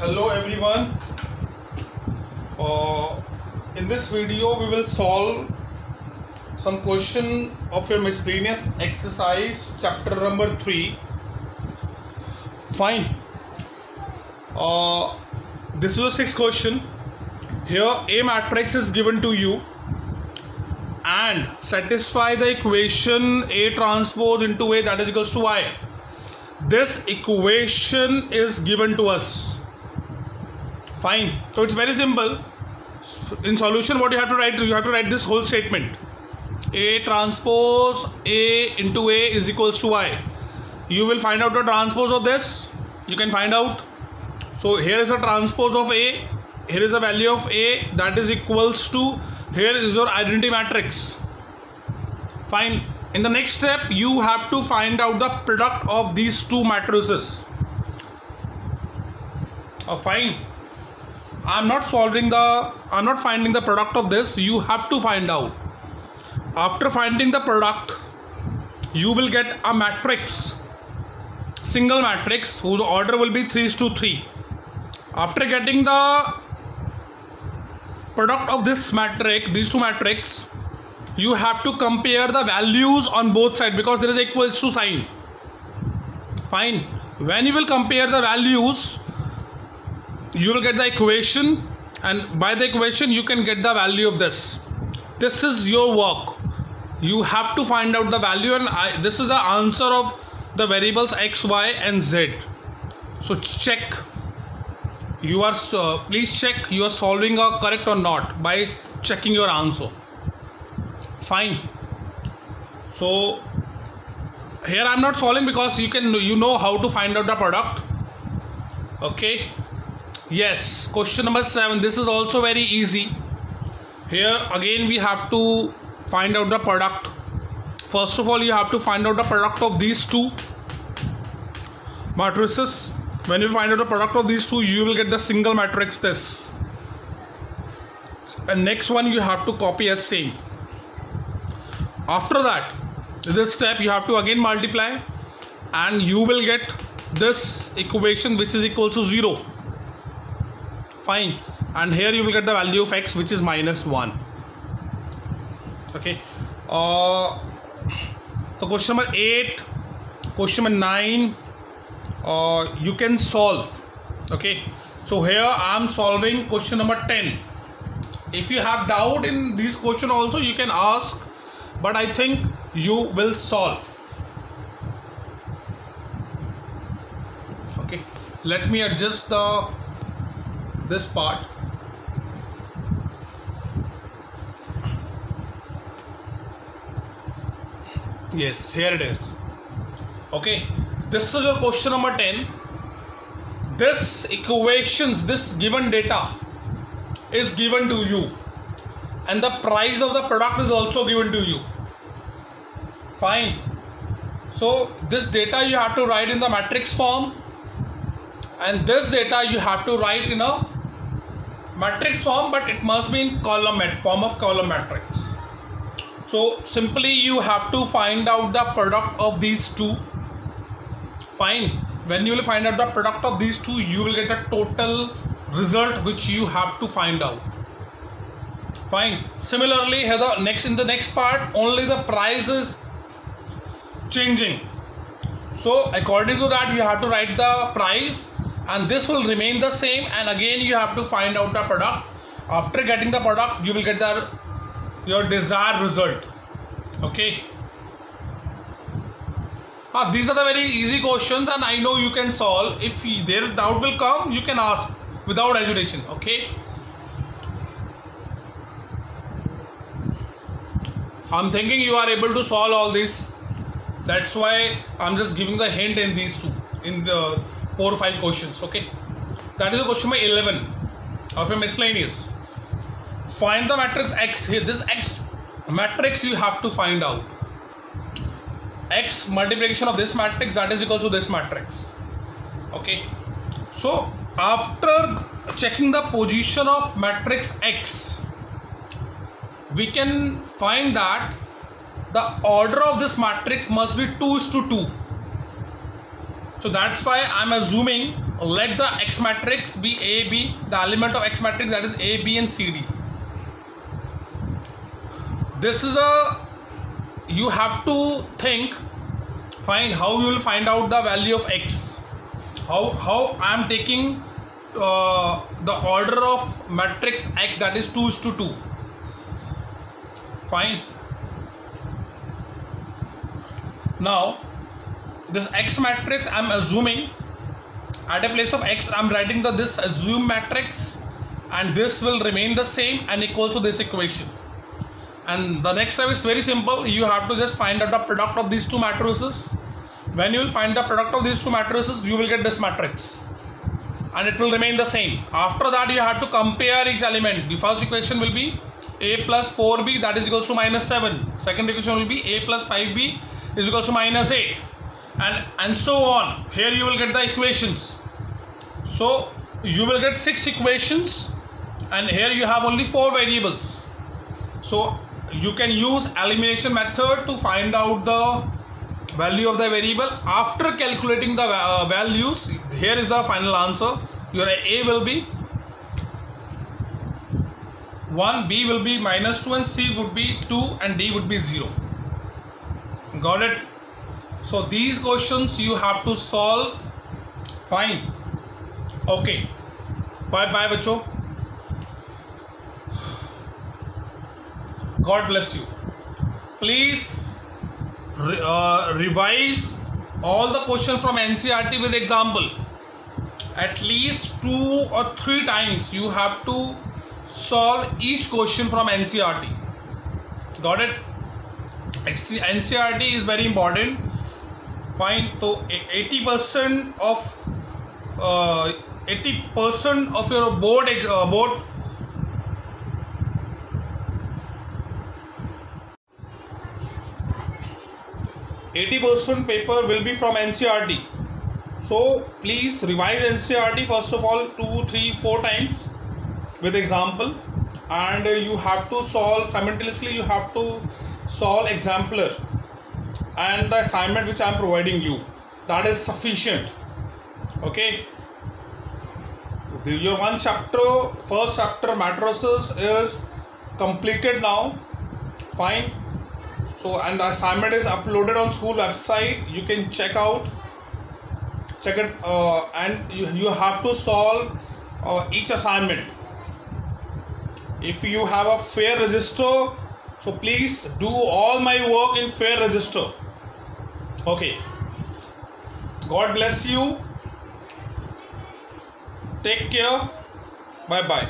Hello everyone. In this video we will solve some question of your miscellaneous exercise chapter number 3. Fine. This is a 6th question. Here A matrix is given to you and satisfy the equation A transpose into A that is equals to I. This equation is given to us. Fine. So it's very simple. In solution, what you have to write? You have to write this whole statement. A transpose A into A is equals to I. You will find out the transpose of this. You can find out. So here is a transpose of A. Here is a value of A that is equals to. Here is your identity matrix. Fine. In the next step, you have to find out the product of these two matrices. Fine. I'm not finding the product of this. You have to find out. After finding the product, you will get a matrix, single matrix whose order will be 3:3. After getting the product of this matrix, these two matrices, you have to compare the values on both sides because there is equals to sign. Fine. When you will compare the values, you will get the equation, and by the equation you can get the value of this. This is your work. You have to find out the value, and this is the answer of the variables x, y and z. So check. Please check you are solving correct or not by checking your answer. Fine. So here I am not solving because you know how to find out the product. Okay. Yes, question number 7. This is also very easy. Here again we have to find out the product. First of all, you have to find out the product of these two matrices. When you find out the product of these two, you will get the single matrix this. And next one you have to copy as same. After that, this step you have to again multiply and you will get this equation which is equal to 0. Fine. And here you will get the value of x which is -1. Okay. So question number 8, question number 9, you can solve. Okay. So here I am solving question number 10. If you have doubt in this question also, you can ask, but I think you will solve. Okay. Let me adjust this part. Yes, here it is. Okay, this is your question number 10. This equations, this given data is given to you, and the price of the product is also given to you. Fine. So this data you have to write in the matrix form, and this data you have to write in a matrix form, but it must be in form of column matrix. So simply you have to find out the product of these two. Fine. When you will find out the product of these two, you will get a total result which you have to find out. Fine. Similarly, here in the next part, only the price is changing. So according to that, you have to write the price, and this will remain the same, and again you have to find out the product. After getting the product, you will get your desired result. Okay. These are the very easy questions, and I know you can solve. If there doubt will come, you can ask without hesitation. Okay. I'm thinking you are able to solve all this. That's why I'm just giving the hint in these two, in the 4 or 5 questions. Okay. That is the question number 11 of a miscellaneous. Find the matrix x. Here this x matrix you have to find out. X multiplication of this matrix, that is equal to this matrix. Okay. So after checking the position of matrix x, we can find that the order of this matrix must be 2:2. So that's why I'm assuming let the X matrix be A, B, the element of X matrix, that is A, B and C, D. This is you have to think, find how you will find out the value of X. How I am taking the order of matrix X, that is 2:2. Fine. Now this X matrix I am assuming, at a place of X I am writing this assumed matrix, and this will remain the same and equals to this equation. And the next step is very simple. You have to just find out the product of these two matrices. When you will find the product of these two matrices, you will get this matrix and it will remain the same. After that, you have to compare each element. The first equation will be A plus 4B, that is equals to minus 7. Second equation will be A plus 5B is equals to minus 8, and so on. Here you will get the equations. So you will get 6 equations, and here you have only 4 variables. So you can use elimination method to find out the value of the variable. After calculating the values, here is the final answer. Your A will be 1, B will be minus 2, and C would be 2, and D would be 0. Got it? So these questions you have to solve. Fine. Okay. Bye bye bachcho. God bless you. Please revise all the questions from NCERT with example. At least 2 or 3 times you have to solve each question from NCERT. Got it? NCERT is very important. Fine. So 80% of your board 80% paper will be from NCERT. So please revise NCERT first of all 2, 3, 4 times with example, and you have to solve simultaneously. You have to solve exemplar and the assignment which I am providing you. That is sufficient. Okay. Your first chapter matrices is completed now. Fine. So, and the assignment is uploaded on school website. You can check it, and you have to solve each assignment. If you have a fair register, so please do all my work in fair register. Okay. God bless you. Take care. Bye bye.